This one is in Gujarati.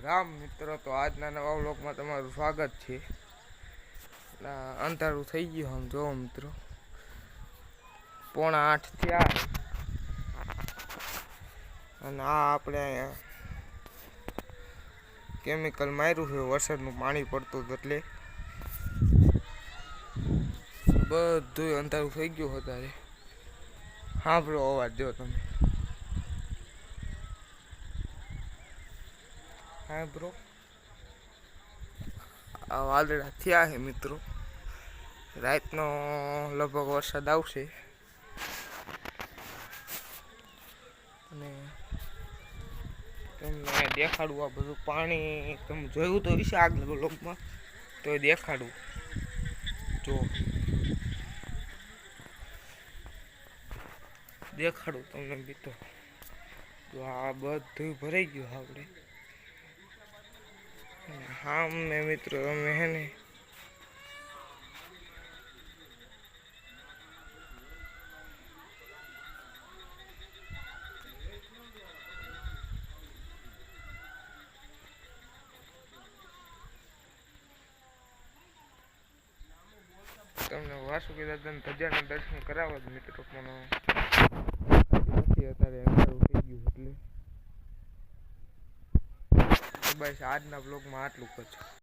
રામ મિત્રો, તો આજના નવા વ્લોગમાં તમારું સ્વાગત છે. અંધારું થઈ ગયું આમ જોવો મિત્રો, 7:45 થયા. અને આ આપણે અહીંયા કેમિકલ માર્યું છે, વરસાદનું પાણી પડતું એટલે બધું અંધારું થઈ ગયું અત્યારે. સાંભળો અવાજ, જો તમે હા બ્રો, આ વાદળા થયા છે મિત્રો. રાતનો લગભગ વરસાદ આવશે. અને તમને દેખાડું આ બધું પાણી. તમે જોયું તો વિશે આગળ બ્લોગમાં, તો એ દેખાડું. જો દેખાડું તમને મિત્રો. તો આ બધું ભરાઈ ગયું આપણે. હા મેં મિત્રો અમે હે ને તમને વાસુકી દાદાના ધજાના દર્શન કરાવવા જ મિત્રો, પણ અત્યારે અંધારું થઈ ગયું એટલે બસ આજના બ્લોગમાં આટલું જ.